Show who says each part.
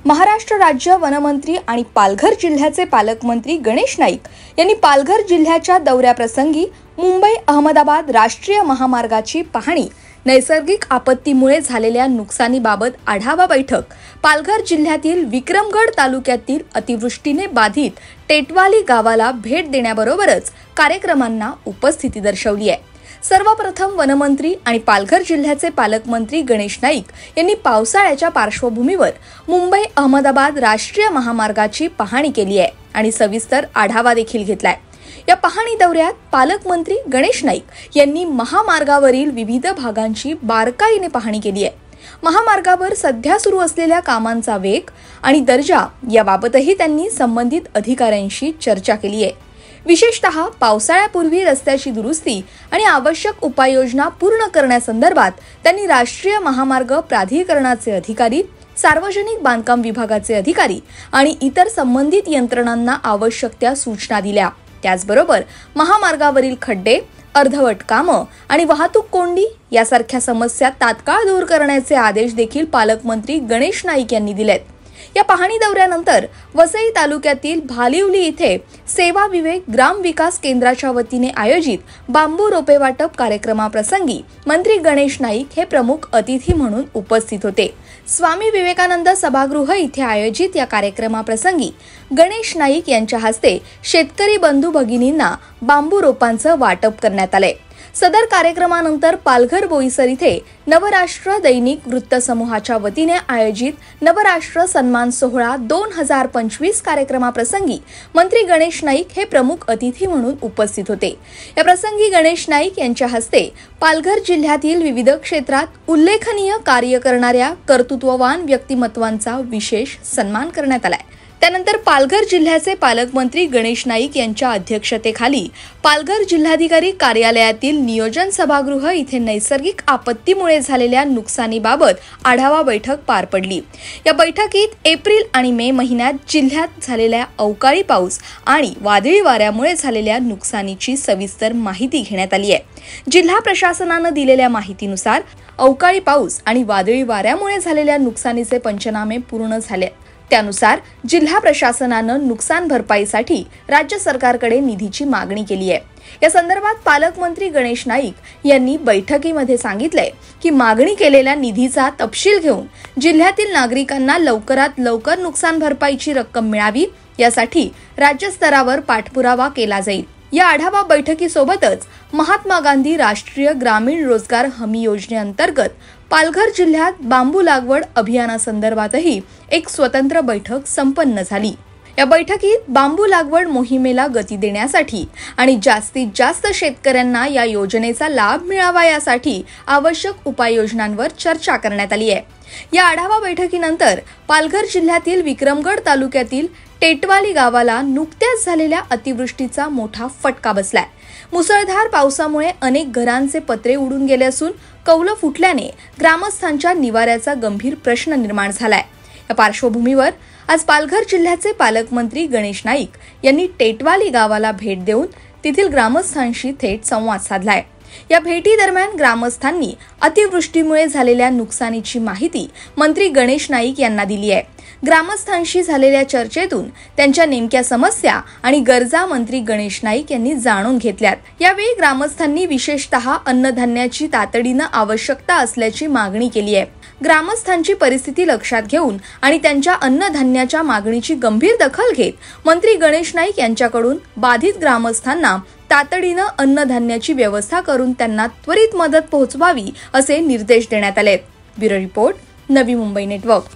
Speaker 1: महाराष्ट्र राज्य वनमंत्री आणि पालघर जिल्ह्याचे पालकमंत्री गणेश नाईक यांनी पालघर जिल्ह्याच्या दौऱ्याप्रसंगी मुंबई अहमदाबाद राष्ट्रीय महामार्गाची पाहणी, नैसर्गिक आपत्तीमुळे झालेल्या नुकसानीबाबत आढावा बैठक, पालघर जिल्ह्यातील विक्रमगड तालुक्यातील अतिवृष्टीने बाधित टेटवाली गावाला भेट देण्याबरोबरच कार्यक्रमांना उपस्थिती दर्शवली आहे। सर्वप्रथम वनमंत्री आणि पालघर जिल्ह्याचे पालकमंत्री गणेश नाईक यांनी पावसाळ्याच्या पार्श्वभूमीवर मुंबई अहमदाबाद राष्ट्रीय महामार्गाची पाहणी केली आहे आणि सविस्तर आढावा देखील घेतलाय। या पाहणी दौऱ्यात पालकमंत्री गणेश नाईक यांनी महामार्गावरील विविध भागांची बारकाईने पाहणी केली आहे। महामार्गावर सध्या सुरू असलेल्या कामांचा वेग आणि दर्जा याबाबतही त्यांनी संबंधित अधिकाऱ्यांशी चर्चा केली आहे। विशेषतः पावसाळ्यापूर्वी रस्त्याची दुरुस्ती आणि आवश्यक उपाययोजना पूर्ण करण्यासंदर्भात त्यांनी राष्ट्रीय महामार्ग प्राधिकरणाचे अधिकारी, सार्वजनिक बांधकाम विभागाचे अधिकारी आणि इतर संबंधित यंत्रणांना आवश्यक त्या सूचना दिल्या। त्याचबरोबर महामार्गावरील खड्डे, अर्धवट कामं आणि वाहतूक कोंडी यासारख्या समस्या तात्काळ दूर करण्याचे आदेश देखील पालकमंत्री गणेश नाईक यांनी दिलेत। या पाहणी दौऱ्यानंतर वसई तालुक्यातील भालिवली इथे सेवा विवेक ग्राम विकास केंद्राच्या वतीने आयोजित बांबू रोपे वाटप कार्यक्रमाप्रसंगी मंत्री गणेश नाईक हे प्रमुख अतिथी म्हणून उपस्थित होते। स्वामी विवेकानंद सभागृह इथे आयोजित या कार्यक्रमाप्रसंगी गणेश नाईक यांच्या हस्ते शेतकरी बंधू भगिनींना बांबू रोपांचं वाटप करण्यात आले। सदर कार्यक्रमानंतर पालघर बोईसर इथे नवराष्ट्र दैनिक वृत्तसमूहाच्या वतीने आयोजित नवराष्ट्र सन्मान सोहळा 2025 कार्यक्रमाप्रसंगी मंत्री गणेश नाईक हे प्रमुख अतिथी म्हणून उपस्थित होते। या प्रसंगी गणेश नाईक यांच्या हस्ते पालघर जिल्ह्यातील विविध क्षेत्रात उल्लेखनीय कार्य करणाऱ्या कर्तृत्ववान व्यक्तिमत्वांचा विशेष सन्मान करण्यात आला। त्यानंतर पालघर जिल्ह्याचे पालकमंत्री गणेश नाईक यांच्या अध्यक्षतेखाली पालघर जिल्हाधिकारी कार्यालयातील नियोजन सभागृह इथे नैसर्गिक आपत्तीमुळे झालेल्या नुकसानीबाबत आढावा बैठक पार पडली। या बैठकीत एप्रिल आणि मे महिन्यात जिल्ह्यात झालेल्या अवकाळी पाऊस आणि वादळी वाऱ्यामुळे झालेल्या नुकसानीची सविस्तर माहिती घेण्यात आली आहे। जिल्हा प्रशासनाने दिलेल्या माहितीनुसार अवकाळी पाऊस आणि वादळी वाऱ्यामुळे झालेल्या नुकसानीचे पंचनामे पूर्ण झाले। त्यानुसार जिल्हा प्रशासनानं नुकसान भरपाईसाठी राज्य सरकारकडे निधीची मागणी केली आहे। या संदर्भात पालकमंत्री गणेश नाईक यांनी बैठकीमध्ये सांगितले की मागणी केलेल्या निधीचा तपशील घेऊन जिल्ह्यातील नागरिकांना लवकरात लवकर नुकसान भरपाईची रक्कम मिळावी यासाठी राज्य स्तरावर पाठपुरावा केला जाईल। या आढावा बैठकीसोबतच महात्मा गांधी राष्ट्रीय ग्रामीण रोजगार हमी योजनेअंतर्गत पालघर जिल्ह्यात बांबू लागवड अभियानासंदर्भातही एक स्वतंत्र बैठक संपन्न झाली। या बैठकीत बांबू लागवड मोहिमेला गती देण्यासाठी आणि जास्तीत जास्त शेतकऱ्यांना या योजनेचा लाभ मिळावा यासाठी आवश्यक उपाययोजनांवर चर्चा करण्यात आली आहे। या आढावा बैठकीनंतर पालघर जिल्ह्यातील विक्रमगड तालुक्यातील टेटवाली गावाला नुकत्याच झालेल्या अतिवृष्टीचा मोठा फटका बसलाय। मुसळधार पावसामुळे अनेक घरांचे पत्रे उडून गेले असून कौलं फुटल्याने ग्रामस्थांच्या निवाऱ्याचा गंभीर प्रश्न निर्माण झालाय। या पार्श्वभूमीवर आज पालघर जिल्ह्याचे पालकमंत्री गणेश नाईक यांनी टेटवाली गावाला भेट देऊन तेथील ग्रामस्थांशी थेट संवाद साधलाय। या भेटी दरम्यान ग्रामस्थांनी अतिवृष्टीमुळे झालेल्या नुकसानीची माहिती मंत्री गणेश नाईक यांना दिली आहे। ग्रामस्थांशी झालेल्या चर्चेतून त्यांच्या नेमक्या समस्या आणि गरजा मंत्री गणेश नाईक यांनी जाणून घेतल्यात। यावेळी ग्रामस्थांनी विशेषतः अन्नधान्याची तातडीनं आवश्यकता असल्याची मागणी केली आहे। ग्रामस्थांची परिस्थिती लक्षात घेऊन आणि त्यांच्या अन्नधान्याच्या मागणीची गंभीर दखल घेत मंत्री गणेश नाईक यांच्याकडून बाधित ग्रामस्थांना तातडीनं अन्नधान्याची व्यवस्था करून त्यांना त्वरित मदत पोहोचवावी असे निर्देश देण्यात आले। Bureau report, Navi Mumbai network.